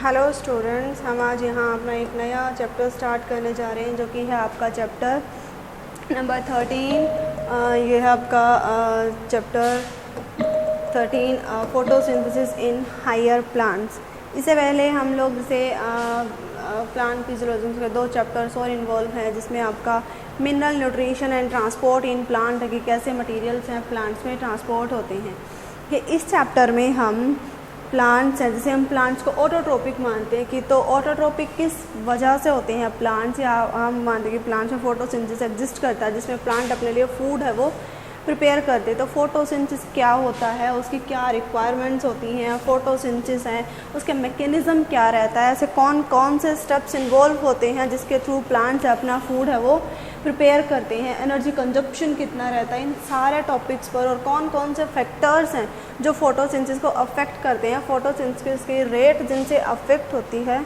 Hello students, हम आज यहाँ अपना एक नया चैप्टर स्टार्ट करने जा रहे हैं जो कि है आपका चैप्टर नंबर 13। ये है आपका chapter 13 photosynthesis in higher plants. इससे पहले हम लोग इसे प्लांट फिजियोलॉजी के 2 चैप्टर्स और इन्वॉल्व हैं जिसमें आपका mineral nutrition and transport in plant है कि कैसे मटेरियल्स हैं प्लांट्स में ट्रांसपोर्ट होते हैं। कि इस चैप्टर में हम प्लांट्स हैं, जैसे हम प्लांट्स को ऑटोट्रोपिक मानते हैं कि तो ऑटोट्रोपिक किस वजह से होते हैं प्लांट्स, या हम मानते हैं कि प्लांट्स में फोटोसिंथेसिस एग्जिस्ट करता है जिसमें प्लांट अपने लिए फूड है वो प्रिपेयर करते हैं। तो फोटोसिंथेसिस क्या होता है, उसकी क्या रिक्वायरमेंट्स होती हैं, फोटोसिंथेसिस है उसके मैकेनिज़्म क्या रहता है, ऐसे कौन कौन से स्टेप्स इन्वॉल्व होते हैं जिसके थ्रू प्लांट्स अपना फूड है वो प्रिपेयर करते हैं, एनर्जी कंजप्शन कितना रहता है, इन सारे टॉपिक्स पर, और कौन कौन से फैक्टर्स हैं जो फोटोसिंथेसिस को अफेक्ट करते हैं, फोटोसिंथेसिस की रेट जिनसे अफेक्ट होती है,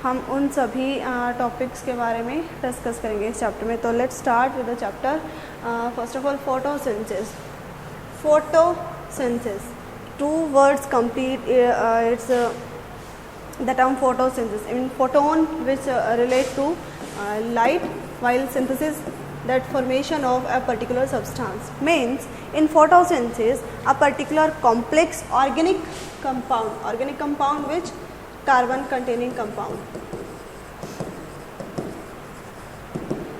हम उन सभी टॉपिक्स के बारे में डिस्कस करेंगे इस चैप्टर में। तो let's start with the chapter. First of all photosynthesis. Photosynthesis, 2 words complete it's the term photosynthesis. I mean photon which relate to light, while synthesis that formation of a particular substance. Means in photosynthesis a particular complex organic compound which carbon containing compound.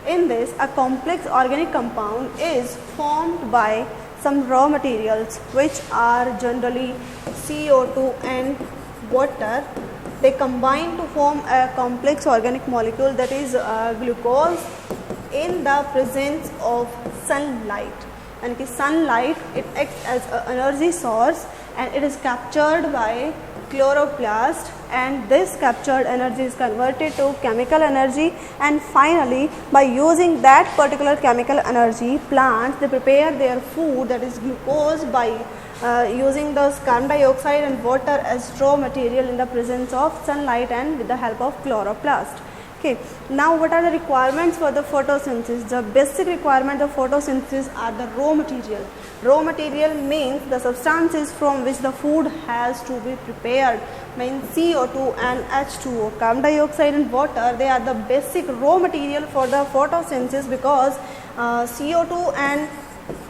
In this, a complex organic compound is formed by some raw materials which are generally CO2 and water. They combine to form a complex organic molecule that is glucose in the presence of sunlight. And sunlight, it acts as an energy source and it is captured by chloroplast, and this captured energy is converted to chemical energy, and finally by using that particular chemical energy plants they prepare their food, that is glucose, by using those carbon dioxide and water as raw material in the presence of sunlight and with the help of chloroplast. Okay, now what are the requirements for the photosynthesis? The basic requirement of photosynthesis are the raw material. Raw material means the substances from which the food has to be prepared, means CO2 and H2O. Carbon dioxide and water, they are the basic raw material for the photosynthesis because CO2 and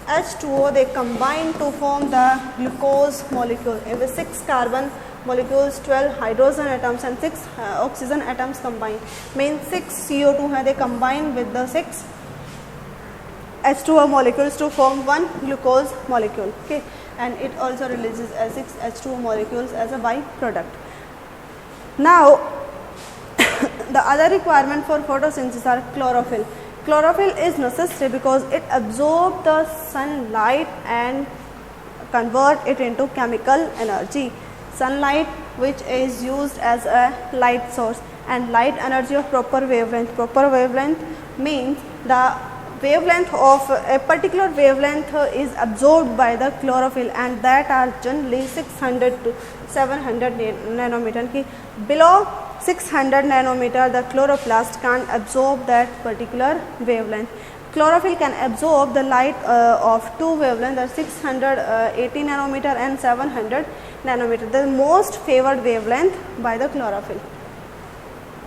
H2O they combine to form the glucose molecule. With 6 carbon molecules, 12 hydrogen atoms and 6 oxygen atoms combined. Means 6 CO2 है, they combine with the 6 H2O molecules to form 1 glucose molecule. Okay, and it also releases 6 H2O molecules as a byproduct. Now the other requirement for photosynthesis are chlorophyll. Chlorophyll is necessary because it absorbs the sunlight and convert it into chemical energy. Sunlight which is used as a light source, and light energy of proper wavelength. Proper wavelength means the wavelength of a particular wavelength is absorbed by the chlorophyll, and that are generally 600 to 700 nanometer. Ki below 600 nanometer the chloroplast can't absorb that particular wavelength. Chlorophyll can absorb the light of 2 wavelengths, that 680 nanometer and 700 nanometer, the most favored wavelength by the chlorophyll.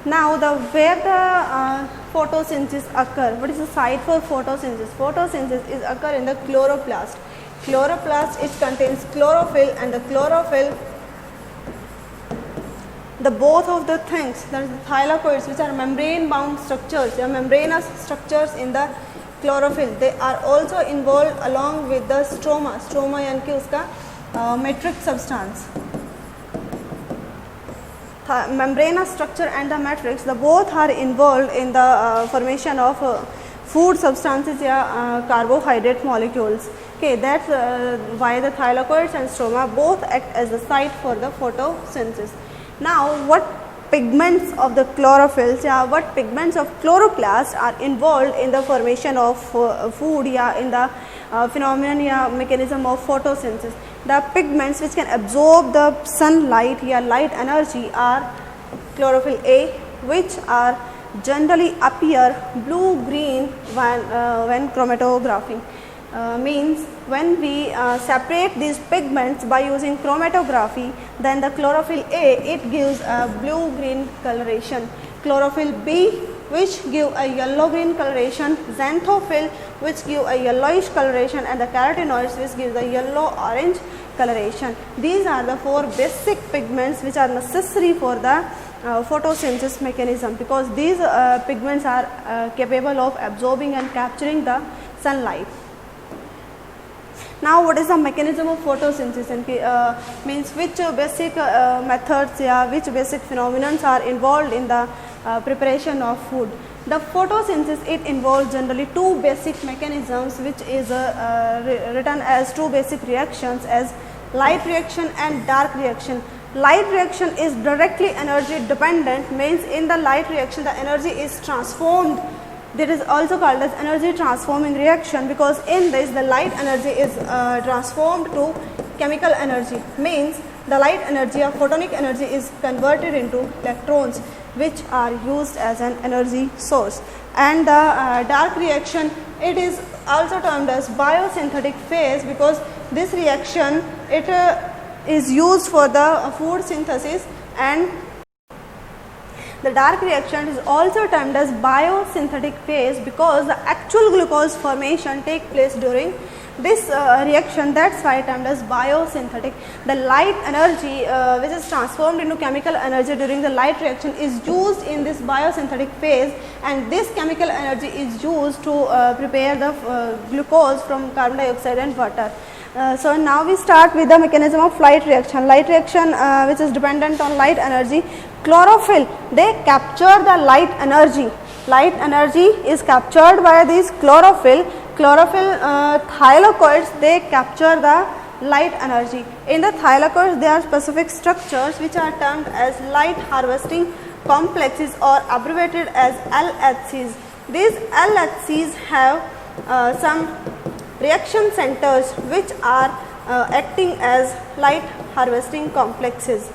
Now where the photosynthesis occur, what is the site for photosynthesis? Photosynthesis is occur in the chloroplast. Chloroplast, it contains chlorophyll, and the chlorophyll, the both of the things, that is the thylakoids, which are membrane bound structures, they are membranous structures in the chlorophyll, they are also involved along with the stroma. Stroma यानी कि उसका matrix substance. Membranous structure and the matrix, the both are involved in the formation of food substances या carbohydrate molecules. Okay, that's why the thylakoids and stroma both act as the site for the photosynthesis. Now what pigments of the chlorophylls या what pigments of chloroplast are involved in the formation of food या in the phenomenon या mechanism of photosynthesis? The pigments which can absorb the sunlight या light energy are chlorophyll A, which are generally appear blue green when chromatography. means when we separate these pigments by using chromatography, then the chlorophyll A, it gives a blue-green coloration, chlorophyll B, which give a yellow-green coloration, xanthophyll, which give a yellowish coloration, and the carotenoids, which gives a yellow-orange coloration. These are the 4 basic pigments which are necessary for the photosynthesis mechanism, because these pigments are capable of absorbing and capturing the sunlight. Now, what is the mechanism of photosynthesis, and means which basic methods, which basic phenomena are involved in the preparation of food. The photosynthesis, it involves generally 2 basic mechanisms, which is written as 2 basic reactions as light reaction and dark reaction. Light reaction is directly energy dependent, means in the light reaction the energy is transformed. That is also called as energy transforming reaction, because in this the light energy is transformed to chemical energy, means the light energy or photonic energy is converted into electrons, which are used as an energy source. And the dark reaction, it is also termed as biosynthetic phase, because this reaction, it is used for the food synthesis, and the dark reaction is also termed as biosynthetic phase because the actual glucose formation take place during this reaction. That's why termed as biosynthetic. The light energy which is transformed into chemical energy during the light reaction is used in this biosynthetic phase, and this chemical energy is used to prepare the glucose from carbon dioxide and water. So now we start with the mechanism of light reaction. Light reaction which is dependent on light energy. Chlorophyll, they capture the light energy. Light energy is captured by this chlorophyll. Chlorophyll thylakoids, they capture the light energy. In the thylakoids, there are specific structures which are termed as light harvesting complexes, or abbreviated as LHCs. These LHCs have some reaction centers which are acting as light harvesting complexes.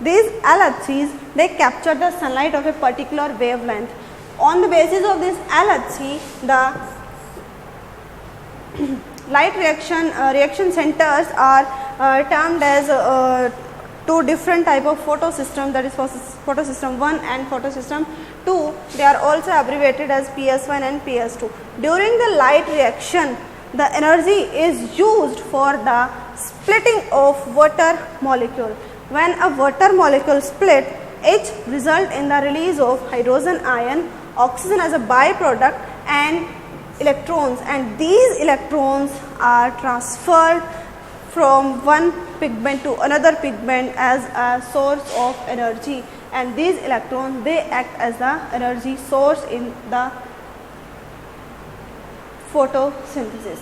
These LHCs, they capture the sunlight of a particular wavelength. On the basis of this LHC, the light reaction centers are termed as 2 different type of photosystem, that is photosystem 1 and photosystem 2. They are also abbreviated as PS1 and PS2. During the light reaction, the energy is used for the splitting of water molecule. When a water molecule split, it results in the release of hydrogen ion, oxygen as a byproduct, and electrons, and these electrons are transferred from one pigment to another pigment as a source of energy, and these electrons, they act as the energy source in the photosynthesis.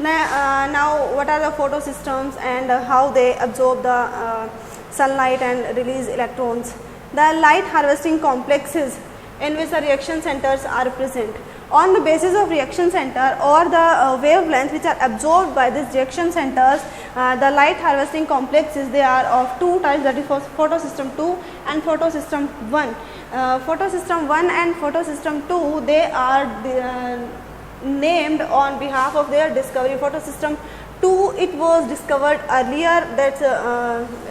Now what are the photosystems and how they absorb the sunlight and release electrons? The light harvesting complexes in which the reaction centers are present. On the basis of reaction center or the wavelength which are absorbed by these reaction centers, the light harvesting complexes, they are of 2 types, that is photosystem 2 and photosystem 1. Photosystem 1 and photosystem 2, they are named on behalf of their discovery. Photosystem 2, it was discovered earlier,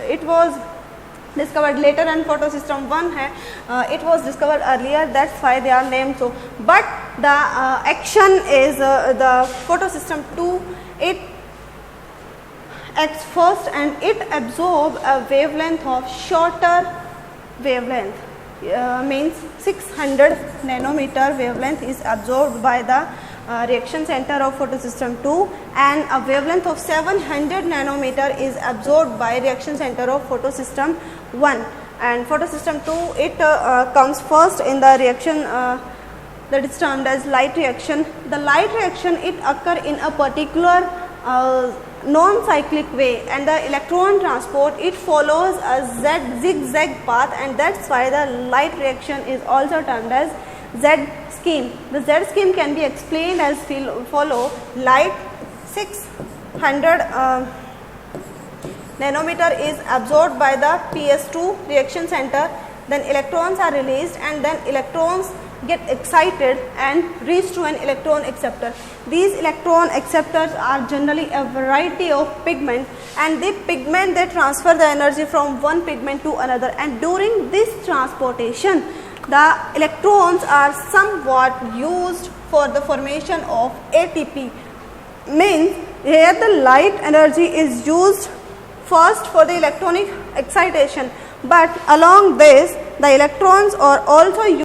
it was discovered later, and photosystem 1 it was discovered earlier, that's why they are named so. But the action is the photosystem 2, it acts first and it absorbs a wavelength of shorter wavelength, means 600 nanometer wavelength is absorbed by the reaction center of photosystem 2, and a wavelength of 700 nanometer is absorbed by reaction center of photosystem 1. And photosystem 2, it comes first in the reaction that is termed as light reaction. The light reaction, it occurs in a particular non-cyclic way, and the electron transport, it follows a zigzag path, and that's why the light reaction is also termed as Z scheme. The Z scheme can be explained as follow: light 600 nanometer is absorbed by the PS2 reaction center, then electrons are released, and then electrons get excited and reach to an electron acceptor. These electron acceptors are generally a variety of pigment, and the pigment they transfer the energy from one pigment to another, and during this transportation the electrons are somewhat used for the formation of ATP. Means here the light energy is used first for the electronic excitation, but along this the electrons are also used.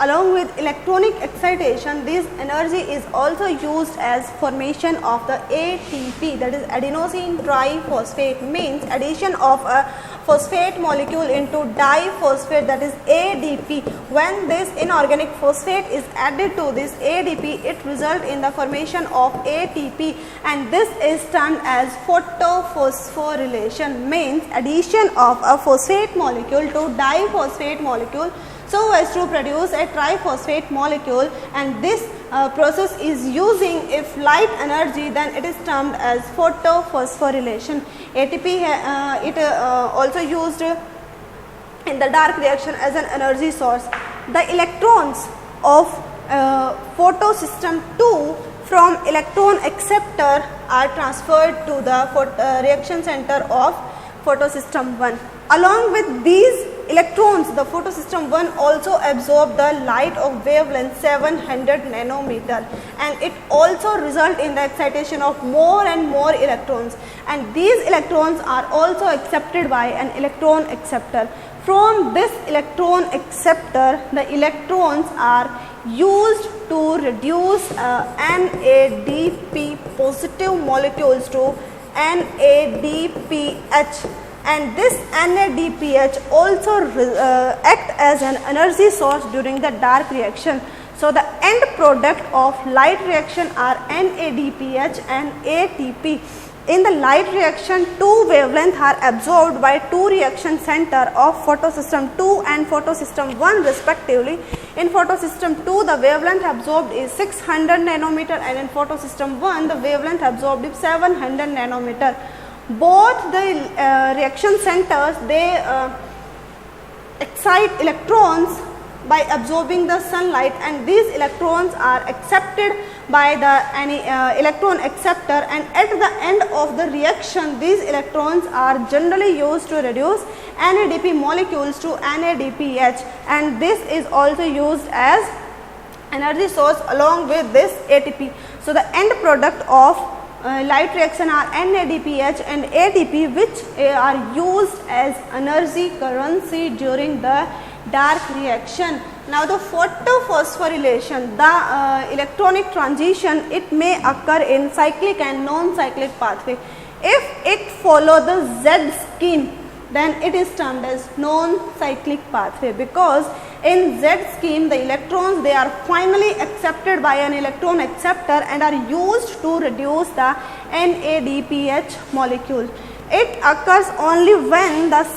Along with electronic excitation, this energy is also used as formation of the ATP, that is adenosine triphosphate, means addition of a phosphate molecule into diphosphate, that is ADP. When this inorganic phosphate is added to this ADP, it results in the formation of ATP, and this is termed as photophosphorylation, means addition of a phosphate molecule to diphosphate molecule so as to produce a triphosphate molecule, and this process is using if light energy, then it is termed as photophosphorylation. ATP also used in the dark reaction as an energy source. The electrons of photosystem 2 from electron acceptor are transferred to the reaction center of photosystem 1. Along with these electrons, the photosystem 1 also absorb the light of wavelength 700 nanometer, and it also result in the excitation of more and more electrons, and these electrons are also accepted by an electron acceptor. From this electron acceptor, the electrons are used to reduce NADP positive molecules to NADPH, and this NADPH also act as an energy source during the dark reaction. So the end product of light reaction are NADPH and ATP. In the light reaction, two wavelengths are absorbed by two reaction center of photosystem 2 and photosystem 1 respectively. In photosystem 2, the wavelength absorbed is 600 nanometer, and in photosystem 1, the wavelength absorbed is 700 nanometer. Both the reaction centers, they excite electrons by absorbing the sunlight, and these electrons are accepted by the electron acceptor, and at the end of the reaction these electrons are generally used to reduce NADP molecules to NADPH, and this is also used as energy source along with this ATP. So the end product of light reaction are NADPH and ATP, which are used as energy currency during the dark reaction. Now the photophosphorylation, the electronic transition, it may occur in cyclic and non-cyclic pathway. If it follow the Z scheme, then it is termed as non-cyclic pathway, because in Z scheme the electrons, they are finally accepted by an electron acceptor and are used to reduce the NADPH molecule. It occurs only when the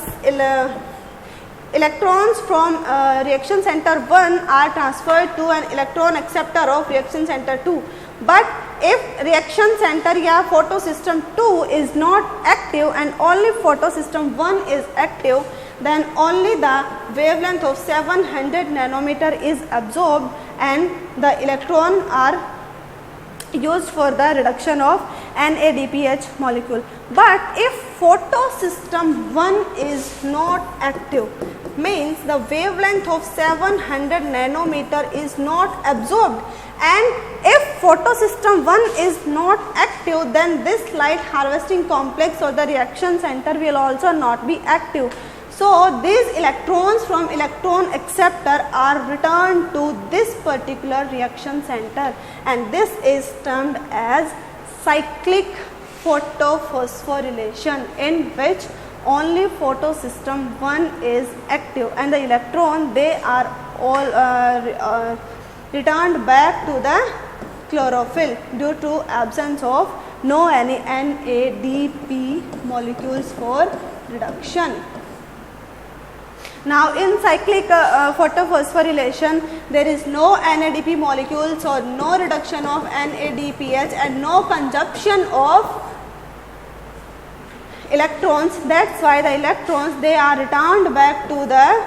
electrons from reaction center 1 are transferred to an electron acceptor of reaction center 2. But if reaction center या photosystem 2 is not active and only photosystem 1 is active, then only the wavelength of 700 nanometer is absorbed and the electron are used for the reduction of NADPH molecule. But if photosystem 1 is not active, means the wavelength of 700 nanometer is not absorbed, and if photosystem 1 is not active, then this light harvesting complex or the reaction center will also not be active. So these electrons from electron acceptor are returned to this particular reaction center, and this is termed as cyclic photophosphorylation, in which only photosystem 1 is active and the electron, they are all returned back to the chlorophyll due to absence of no any NADP molecules for reduction. Now in cyclic photophosphorylation, there is no NADP molecules or no reduction of NADPH and no consumption of electrons. That's why the electrons, they are returned back to the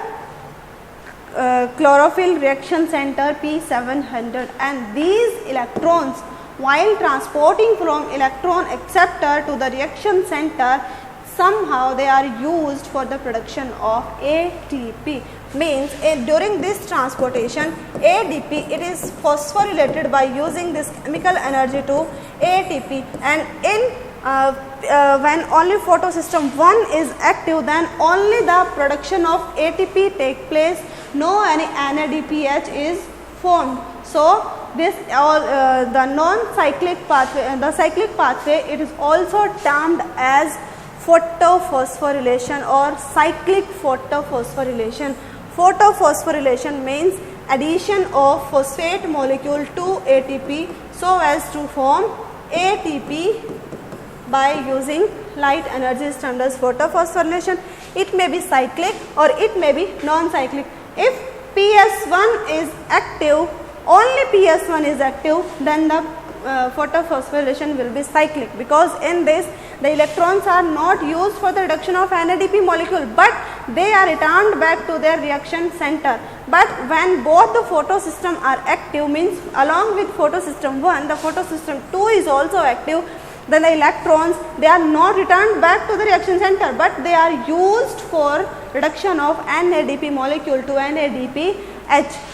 chlorophyll reaction center P700, and these electrons, while transporting from electron acceptor to the reaction center, somehow they are used for the production of ATP. Means during this transportation, ADP, it is phosphorylated by using this chemical energy to ATP, and in when only photosystem 1 is active, then only the production of ATP take place, no any NADPH is formed. So this the non-cyclic pathway, the cyclic pathway, it is also termed as photophosphorylation or cyclic photophosphorylation. Photophosphorylation means addition of phosphate molecule to ATP so as to form ATP by using light energy is termed as photophosphorylation. It may be cyclic or it may be non-cyclic. If PS1 is active, only PS1 is active, then the photophosphorylation will be cyclic, because in this the electrons are not used for the reduction of NADP molecule, but they are returned back to their reaction center. But when both the photosystem are active, means along with photosystem 1, the photosystem 2 is also active, then the electrons, they are not returned back to the reaction center, but they are used for reduction of NADP molecule to NADPH,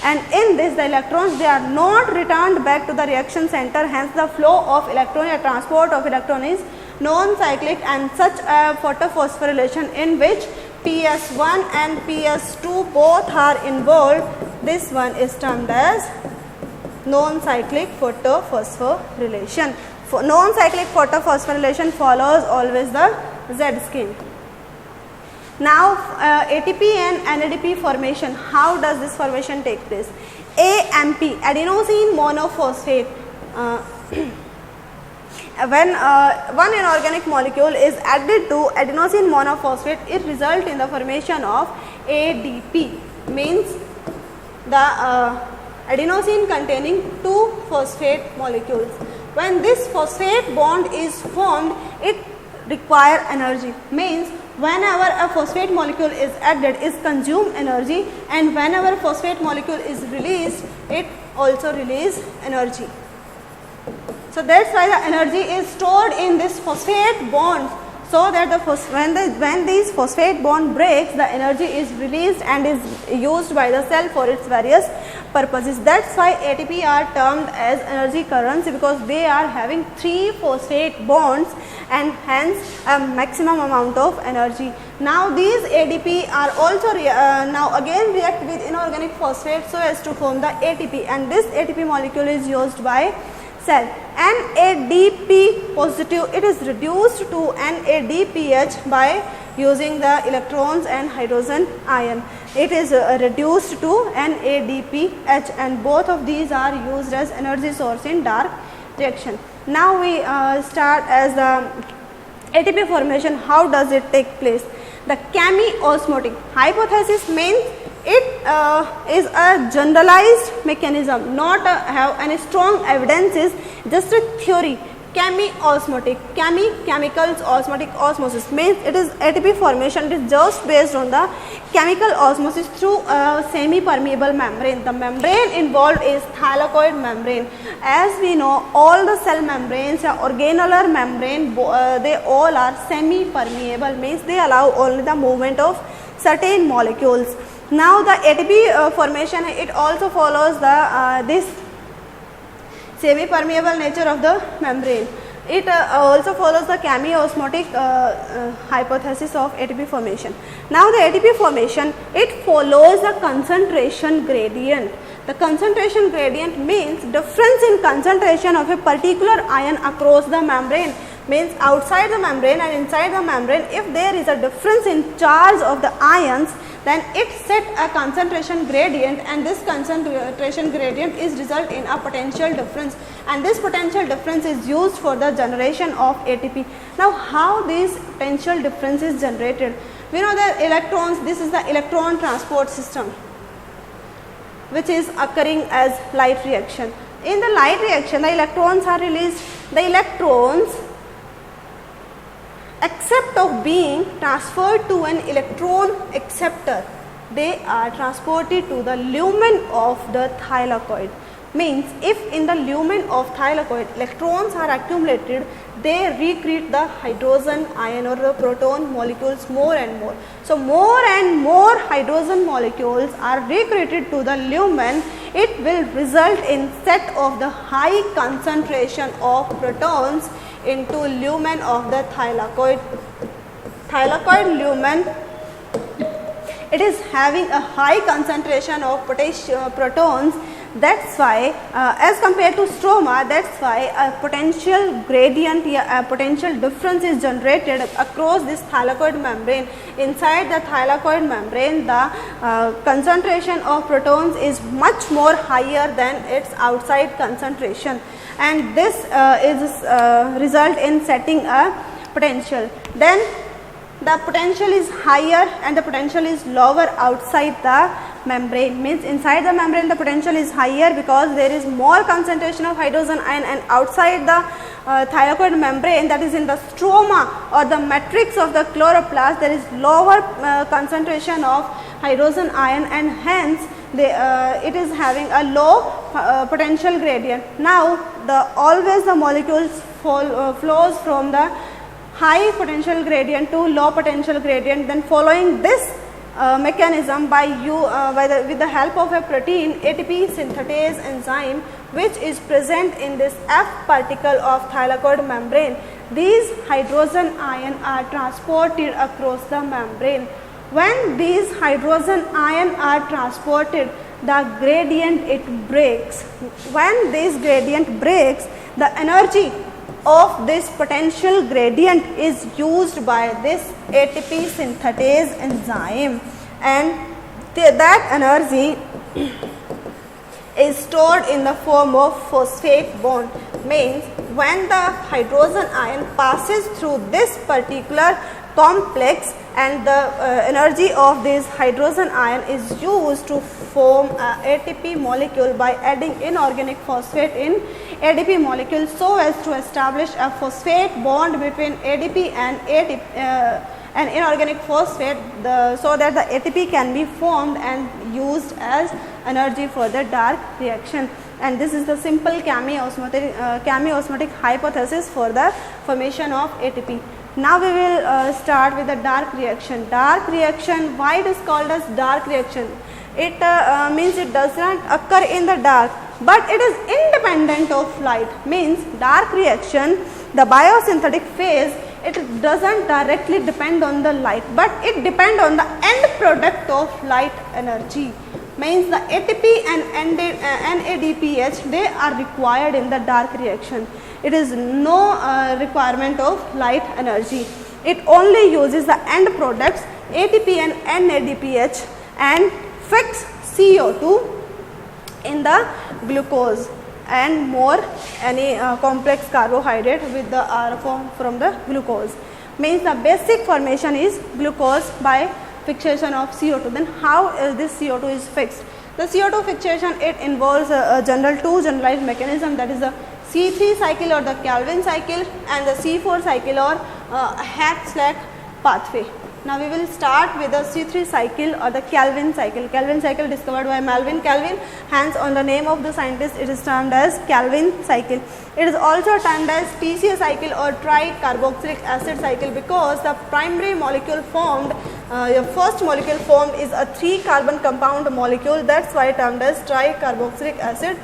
and in this the electrons, they are not returned back to the reaction center, hence the flow of electron or transport of electron is non-cyclic, and such a photophosphorylation in which PS1 and PS2 both are involved, this one is termed as non-cyclic photophosphorylation. Non-cyclic photophosphorylation follows always the Z scheme. Now ATP and NADP formation, how does this formation take place? AMP, adenosine monophosphate. When one inorganic molecule is added to adenosine monophosphate, it results in the formation of ADP, means the adenosine containing two phosphate molecules. When this phosphate bond is formed, it requires energy, means whenever a phosphate molecule is added, is consume energy, and whenever phosphate molecule is released, it also release energy. So that's why the energy is stored in this phosphate bond, so that when these phosphate bond breaks, the energy is released and is used by the cell for its various purposes. That's why ATP are termed as energy currents, because they are having 3 phosphate bonds and hence a maximum amount of energy. Now these ADP are also now again react with inorganic phosphate so as to form the ATP, and this ATP molecule is used by cell. NADP positive, it is reduced to NADPH by using the electrons and hydrogen ion. It is reduced to NADPH, and both of these are used as energy source in dark reaction. Now we start as the ATP formation. How does it take place? The chemiosmotic hypothesis means it is a generalized mechanism, not have any strong evidences, just a theory. Chemiosmotic, chemicals osmotic osmosis means it is ATP formation, it is just based on the chemical osmosis through a semi-permeable membrane. The membrane involved is thylakoid membrane. As we know, all the cell membranes, organellar membrane, they all are semi-permeable, means they allow only the movement of certain molecules. Now the ATP formation, it also follows the this semi-permeable nature of the membrane. It also follows the chemiosmotic hypothesis of ATP formation. Now the ATP formation, it follows a concentration gradient. The concentration gradient means difference in concentration of a particular ion across the membrane, means outside the membrane and inside the membrane. If there is a difference in charge of the ions, then it set a concentration gradient, and this concentration gradient is result in a potential difference, and this potential difference is used for the generation of ATP. Now how this potential difference is generated? We know that electrons, this is the electron transport system which is occurring as light reaction. In the light reaction, the electrons are released. The electrons accept of being transferred to an electron acceptor. they are transported to the lumen of the thylakoid. Means if in the lumen of thylakoid electrons are accumulated, they recreate the hydrogen ion or the proton molecules more and more. So, more and more hydrogen molecules are recreated to the lumen. It will result in set of the high concentration of protons into lumen of the thylakoid. Thylakoid lumen, it is having a high concentration of protons. That's why as compared to stroma, that's why a potential gradient, a potential difference is generated across this thylakoid membrane. Inside the thylakoid membrane, the concentration of protons is much more higher than its outside concentration, and this is result in setting a potential. Then the potential is higher and the potential is lower outside the membrane. Means inside the membrane the potential is higher because there is more concentration of hydrogen ion, and outside the thylakoid membrane, that is in the stroma or the matrix of the chloroplast, there is lower concentration of hydrogen ion, and hence it is having a low potential gradient. Now always the molecules flows from the high potential gradient to low potential gradient. Then following this mechanism with the help of a protein ATP synthetase enzyme, which is present in this F particle of thylakoid membrane, these hydrogen ion are transported across the membrane. When these hydrogen ion are transported, the gradient it breaks. When this gradient breaks, the energy of this potential gradient is used by this ATP synthetase enzyme, and that energy is stored in the form of phosphate bond. Means when the hydrogen ion passes through this particular complex, and the energy of this hydrogen ion is used to form a ATP molecule by adding inorganic phosphate in ADP molecule, so as to establish a phosphate bond between ADP and an inorganic phosphate, so that the ATP can be formed and used as energy for the dark reaction. And this is the simple chemiosmotic hypothesis for the formation of ATP. Now we will start with the dark reaction. Dark reaction, why it is called as dark reaction? It means it does not occur in the dark, but it is independent of light. Means dark reaction, the biosynthetic phase, it doesn't directly depend on the light, but it depends on the end product of light energy. Means the ATP and NADPH, they are required in the dark reaction. It is no requirement of light energy. It only uses the end products ATP and NADPH and fix CO2 in the glucose and more any complex carbohydrate with the R form from the glucose. Means the basic formation is glucose by fixation of CO2. Then how this CO2 is fixed? The CO2 fixation, it involves two generalized mechanism, that is the C3 cycle or the Calvin cycle and the C4 cycle or Hack-Slack pathway. Now we will start with the C3 cycle or the Calvin cycle. Calvin cycle discovered by Melvin Calvin, hence on the name of the scientist it is termed as Calvin cycle. It is also termed as TCA cycle or tricarboxylic acid cycle because the primary molecule formed, the first molecule formed is a 3-carbon compound molecule, that's why termed as tricarboxylic acid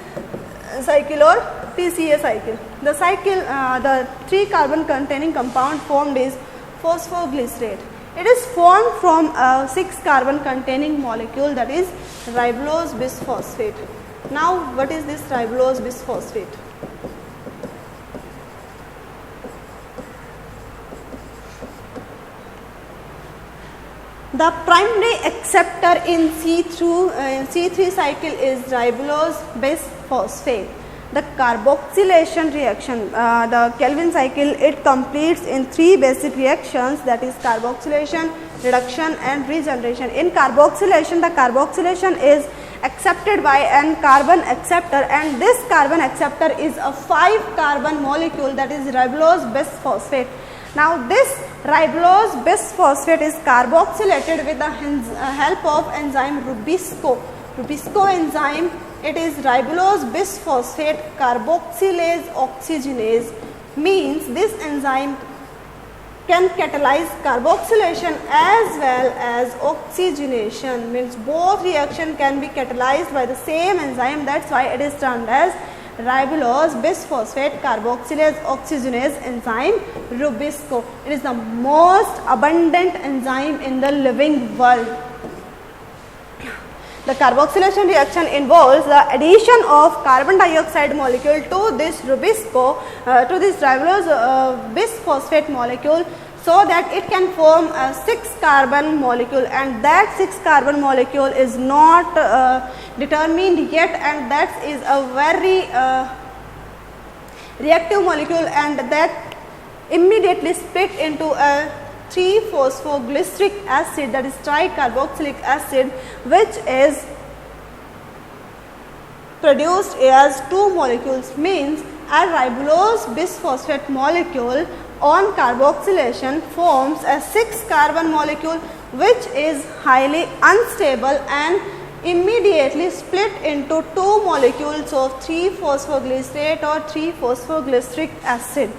cycle or TCA cycle. The cycle, the 3-carbon containing compound formed is phosphoglycerate. It is formed from a 6-carbon containing molecule, that is ribulose bisphosphate. Now what is this ribulose bisphosphate? The primary acceptor in C3 cycle is ribulose bisphosphate. The carboxylation reaction, the Calvin cycle, it completes in 3 basic reactions, that is carboxylation, reduction and regeneration. In carboxylation, the carboxylation is accepted by an carbon acceptor, and this carbon acceptor is a 5-carbon molecule, that is ribulose bisphosphate. Now this ribulose bisphosphate is carboxylated with the help of enzyme Rubisco. Rubisco enzyme, it is ribulose bisphosphate carboxylase oxygenase, means this enzyme can catalyze carboxylation as well as oxygenation, means both reaction can be catalyzed by the same enzyme. That's why it is termed as ribulose bisphosphate carboxylase oxygenase enzyme Rubisco. It is the most abundant enzyme in the living world. The carboxylation reaction involves the addition of carbon dioxide molecule to this Rubisco, to this ribulose bisphosphate molecule, so that it can form a 6 carbon molecule, and that 6 carbon molecule is not determined yet, and that is a very reactive molecule, and that immediately split into a 3-phosphoglyceric acid, that is tricarboxylic acid, which is produced as 2 molecules, means a ribulose bisphosphate molecule on carboxylation forms a 6 carbon molecule, which is highly unstable and immediately split into 2 molecules of 3-phosphoglycerate or 3-phosphoglyceric acid.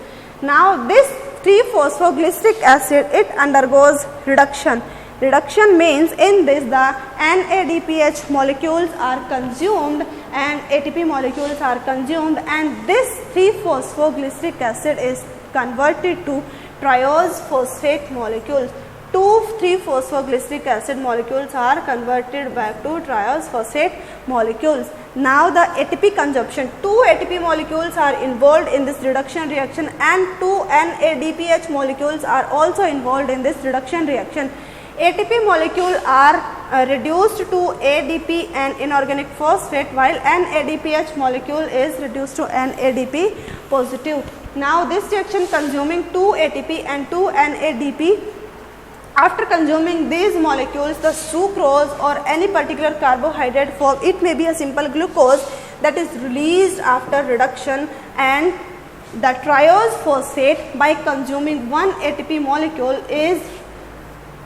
Now this 3-phosphoglyceric acid, it undergoes reduction. Reduction means in this the NADPH molecules are consumed and ATP molecules are consumed, and this 3-phosphoglyceric acid is converted to triose phosphate molecules. 2 3-phosphoglyceric acid molecules are converted back to triose phosphate molecules. Now the ATP consumption, 2 ATP molecules are involved in this reduction reaction, and 2 NADPH molecules are also involved in this reduction reaction. ATP molecule are reduced to ADP and inorganic phosphate, while NADPH molecule is reduced to NADP positive. Now this reaction consuming 2 ATP and 2 NADP, after consuming these molecules, the sucrose or any particular carbohydrate form, it may be a simple glucose, that is released after reduction, and the triose phosphate by consuming 1 ATP molecule is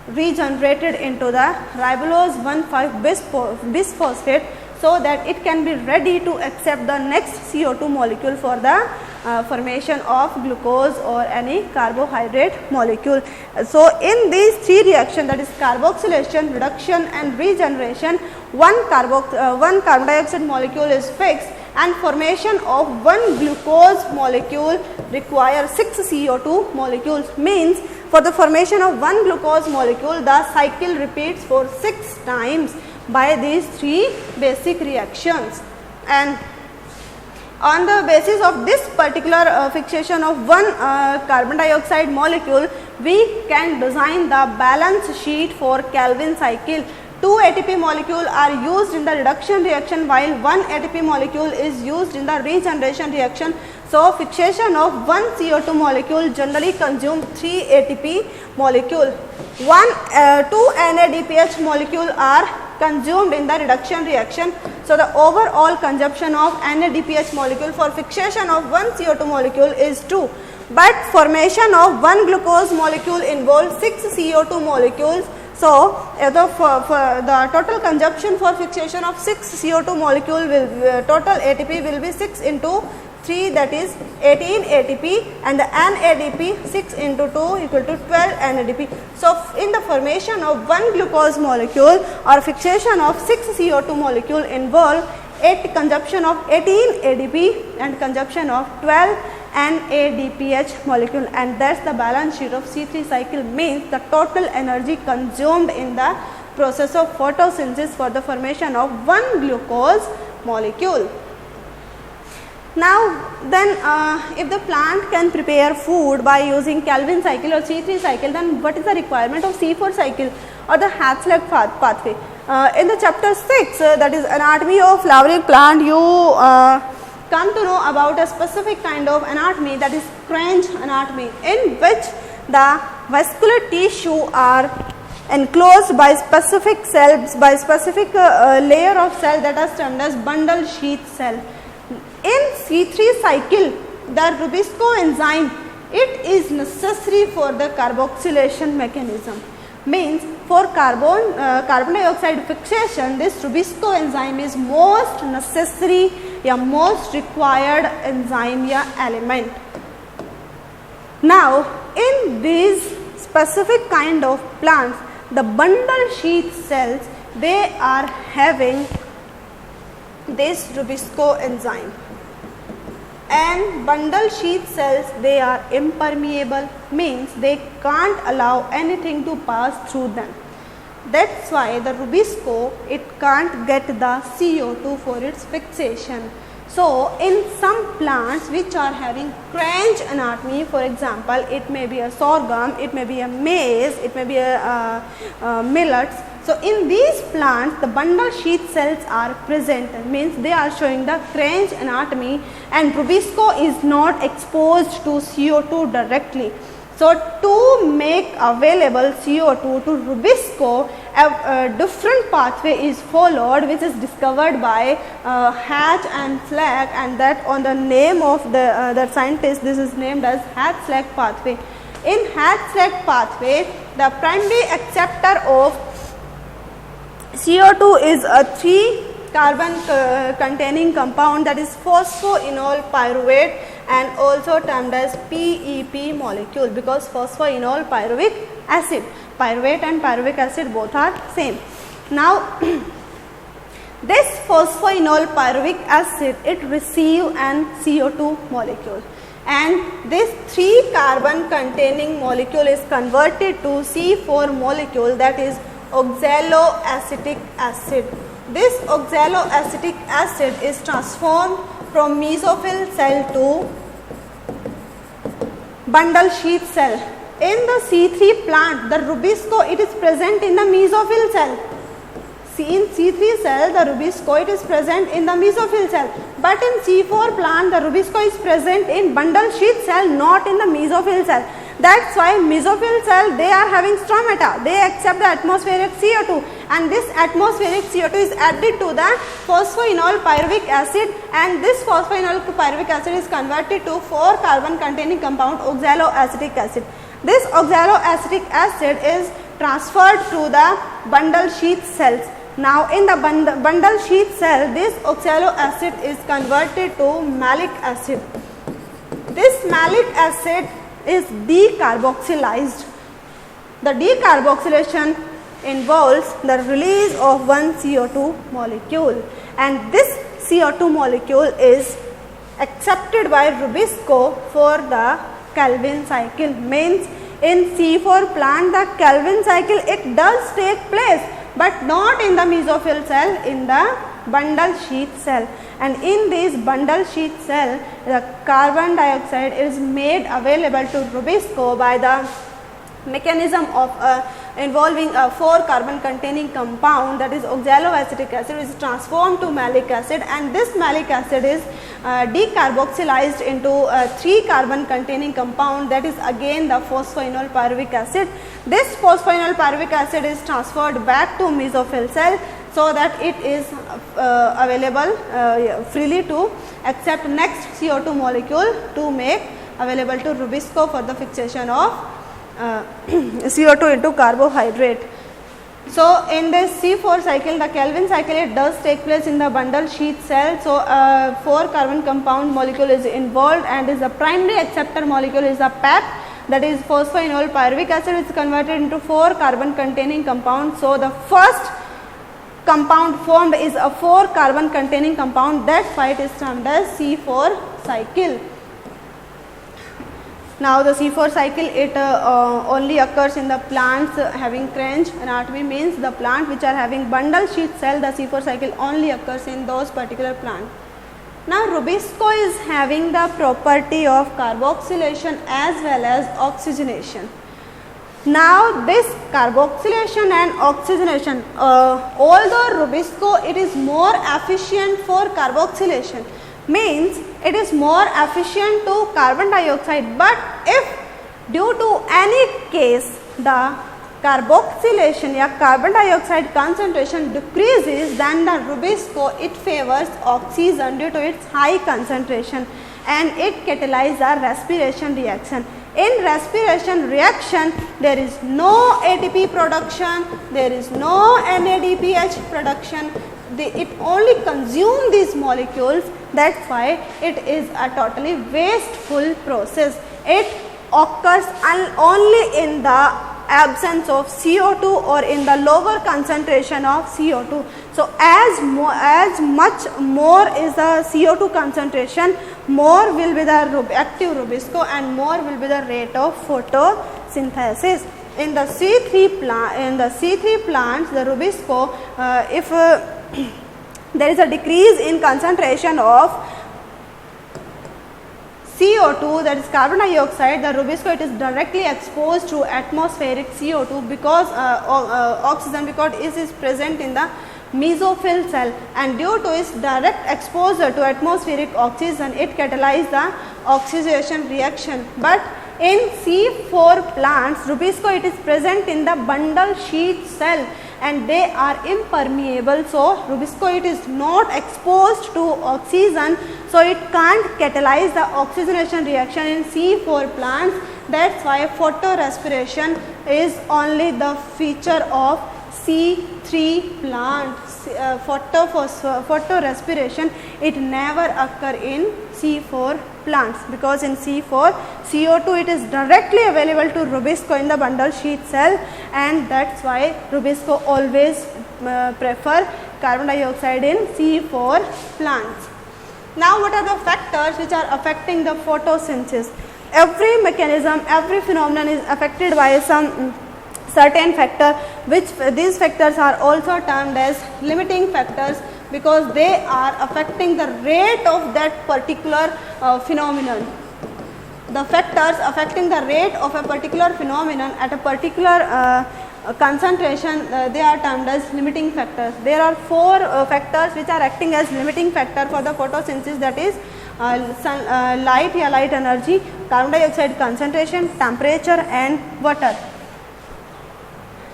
regenerated into the ribulose 1,5-bisphosphate, so that it can be ready to accept the next CO2 molecule for the formation of glucose or any carbohydrate molecule. So in these 3 reactions, that is carboxylation, reduction and regeneration, one carbon dioxide molecule is fixed, and formation of 1 glucose molecule requires 6 CO2 molecules, means for the formation of 1 glucose molecule the cycle repeats for 6 times by these 3 basic reactions. And on the basis of this particular fixation of 1 carbon dioxide molecule, we can design the balance sheet for Calvin cycle. 2 ATP molecule are used in the reduction reaction, while 1 ATP molecule is used in the regeneration reaction. So fixation of 1 CO2 molecule generally consumes 3 ATP molecule. 2 NADPH molecule are consumed in the reduction reaction. So the overall consumption of NADPH molecule for fixation of 1 CO2 molecule is 2. But formation of 1 glucose molecule involves 6 CO2 molecules. So the total consumption for fixation of 6 CO2 molecule will total ATP will be 6 into 3, that is 18 ATP, and the NADP 6 into 2 equal to 12 NADP. So in the formation of 1 glucose molecule or fixation of 6 CO2 molecule involve consumption of 18 ADP and consumption of 12 NADPH molecule, and that's the balance sheet of C3 cycle, means the total energy consumed in the process of photosynthesis for the formation of 1 glucose molecule. Now then if the plant can prepare food by using Calvin cycle or C3 cycle, then what is the requirement of C4 cycle or the Hatzlack pathway? In the chapter 6, that is anatomy of flowering plant, you come to know about a specific kind of anatomy, that is Cranch anatomy, in which the vascular tissue are enclosed by specific cells, by specific layer of cell that are termed as bundle sheath cell. In C3 cycle, the Rubisco enzyme, it is necessary for the carboxylation mechanism. Means for carbon dioxide fixation, this Rubisco enzyme is most necessary या most required enzyme या element. Now in these specific kind of plants, the bundle sheath cells, they are having this Rubisco enzyme, and bundle sheath cells, they are impermeable, means they can't allow anything to pass through them. That's why the Rubisco, it can't get the CO2 for its fixation. So in some plants which are having cranch anatomy, for example, it may be a sorghum, it may be a maize, it may be a millets. So in these plants, the bundle sheath cells are present, means they are showing the cranch anatomy, and Rubisco is not exposed to CO2 directly. So to make available CO2 to Rubisco, a different pathway is followed, which is discovered by Hatch and Slack, and that on the name of the scientist, this is named as Hatch-Slack pathway. In Hatch-Slack pathway, the primary acceptor of CO2 is a 3 carbon containing compound, that is phosphoenol pyruvate, and also termed as PEP molecule, because phosphoenol pyruvic acid, pyruvate and pyruvic acid both are same. Now this phosphoenol pyruvic acid, it receive an CO2 molecule, and this 3 carbon containing molecule is converted to C4 molecule, that is oxaloacetic acid. This oxaloacetic acid is transformed from mesophyll cell to bundle sheath cell. In the C3 plant, the Rubisco, it is present in the mesophyll cell. See, in C3 cell, the Rubisco, it is present in the mesophyll cell, but in C4 plant, the Rubisco is present in bundle sheath cell, not in the mesophyll cell. That's why mesophyll cell, they are having stromata, they accept the atmospheric CO2, and this atmospheric CO2 is added to the phosphoenol pyruvic acid, and this phosphoenol pyruvic acid is converted to 4 carbon containing compound oxaloacetic acid. This oxaloacetic acid is transferred to the bundle sheath cells. Now in the bundle sheath cell, this oxaloacid is converted to malic acid. This malic acid is decarboxylized. The decarboxylation involves the release of one CO2 molecule, and this CO2 molecule is accepted by Rubisco for the Calvin cycle. Means in C4 plant, the Calvin cycle, it does take place, but not in the mesophyll cell, in the bundle sheath cell. And in this bundle sheath cell, the carbon dioxide is made available to Rubisco by the mechanism of involving a 4 carbon containing compound, that is oxaloacetic acid, is transformed to malic acid, and this malic acid is decarboxylized into a 3 carbon containing compound, that is again the phosphoenol pyruvic acid. This phosphoenol pyruvic acid is transferred back to mesophyll cell, so that it is available freely to accept next CO2 molecule to make available to Rubisco for the fixation of CO2 into carbohydrate. So in this C4 cycle, the Calvin cycle, it does take place in the bundle sheath cell. So 4 carbon compound molecule is involved, and is the primary acceptor molecule is a PEP, that is phosphoenol pyruvic acid, is converted into 4 carbon containing compound. So the first compound formed is a 4 carbon containing compound, that's why it is termed as C4 cycle. Now the C4 cycle, it only occurs in the plants having cranch anatomy, means the plant which are having bundle sheath cell, the C4 cycle only occurs in those particular plants. Now Rubisco is having the property of carboxylation as well as oxygenation. Now this carboxylation and oxygenation, although Rubisco, it is more efficient for carboxylation, means it is more efficient to carbon dioxide, but if due to any case the carboxylation या carbon dioxide concentration decreases, then the Rubisco, it favors oxygen due to its high concentration, and it catalyzes a respiration reaction. In respiration reaction, there is no ATP production, there is no NADPH production. It only consumes these molecules. That's why it is a totally wasteful process. It occurs only in the absence of CO2 or in the lower concentration of CO2. So, as much more is the CO2 concentration, more will be the active Rubisco and more will be the rate of photosynthesis. In the C3 plants, the Rubisco, if there is a decrease in concentration of CO2, that is carbon dioxide, the Rubisco, it is directly exposed to atmospheric CO2 because oxygen, because it is present in the mesophyll cell, and due to its direct exposure to atmospheric oxygen, it catalyzes the oxidation reaction. But in C4 plants, Rubisco, it is present in the bundle sheath cell and they are impermeable. So, Rubisco, it is not exposed to oxygen, so it can't catalyze the oxygenation reaction in C4 plants. That's why photorespiration is only the feature of C3 plant. Photorespiration, it never occur in C4 plants, because in C4 CO2 it is directly available to Rubisco in the bundle sheath cell, and that's why Rubisco always prefer carbon dioxide in C4 plants. Now, what are the factors which are affecting the photosynthesis? Every mechanism, every phenomenon is affected by some certain factor, which these factors are also termed as limiting factors, because they are affecting the rate of that particular phenomenon. The factors affecting the rate of a particular phenomenon at a particular concentration, they are termed as limiting factors. There are four factors which are acting as limiting factor for the photosynthesis, that is light energy, carbon dioxide concentration, temperature and water.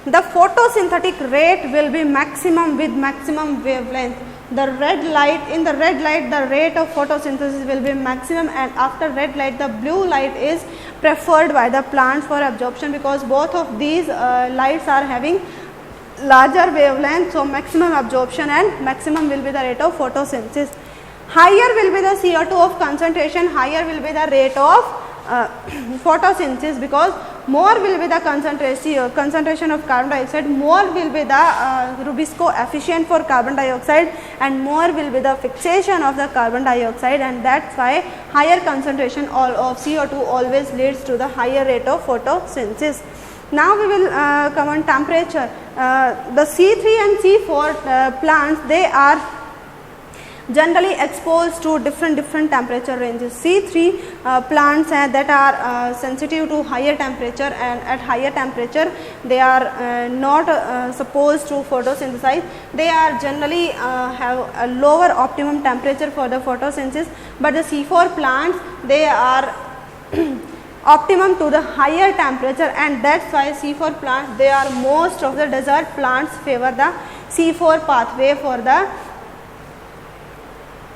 The photosynthetic rate will be maximum with maximum wavelength. The red light, in the red light, the rate of photosynthesis will be maximum, and after red light the blue light is preferred by the plants for absorption, because both of these lights are having larger wavelength. So, maximum absorption and maximum will be the rate of photosynthesis. Higher will be the CO2 of concentration, higher will be the rate of photosynthesis, because more will be the concentration of carbon dioxide, more will be the Rubisco efficient for carbon dioxide, and more will be the fixation of the carbon dioxide, and that's why higher concentration of CO2 always leads to the higher rate of photosynthesis. Now, we will come on temperature. The C3 and C4 plants, they are generally exposed to different temperature ranges. C3 plants that are sensitive to higher temperature, and at higher temperature they are not supposed to photosynthesize. They are generally have a lower optimum temperature for the photosynthesis, but the C4 plants, they are optimum to the higher temperature, and that's why C4 plants, they are most of the desert plants favor the C4 pathway for the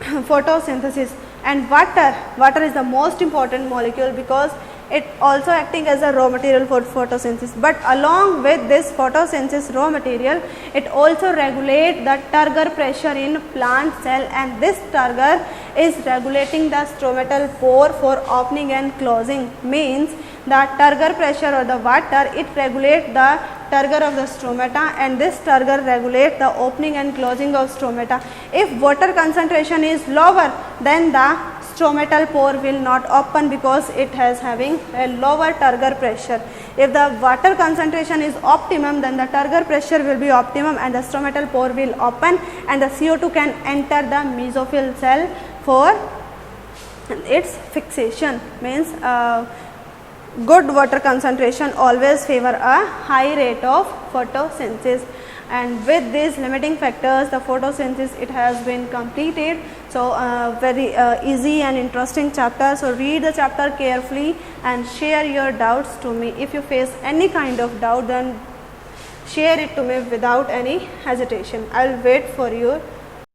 photosynthesis. And water is the most important molecule, because it also acting as a raw material for photosynthesis. But along with this photosynthesis raw material, it also regulates the turgor pressure in plant cell, and this turgor is regulating the stromatal pore for opening and closing. Means the turgor pressure or the water, it regulates the turgor of the stromata, and this turgor regulates the opening and closing of stromata. If water concentration is lower, then the stromatal pore will not open, because it has having a lower turgor pressure. If the water concentration is optimum, then the turgor pressure will be optimum and the stromatal pore will open, and the CO2 can enter the mesophyll cell for its fixation. Means good water concentration always favor a high rate of photosynthesis. And with these limiting factors, the photosynthesis, it has been completed. So, very easy and interesting chapter. So, read the chapter carefully and share your doubts to me. If you face any kind of doubt, then share it to me without any hesitation. I will wait for your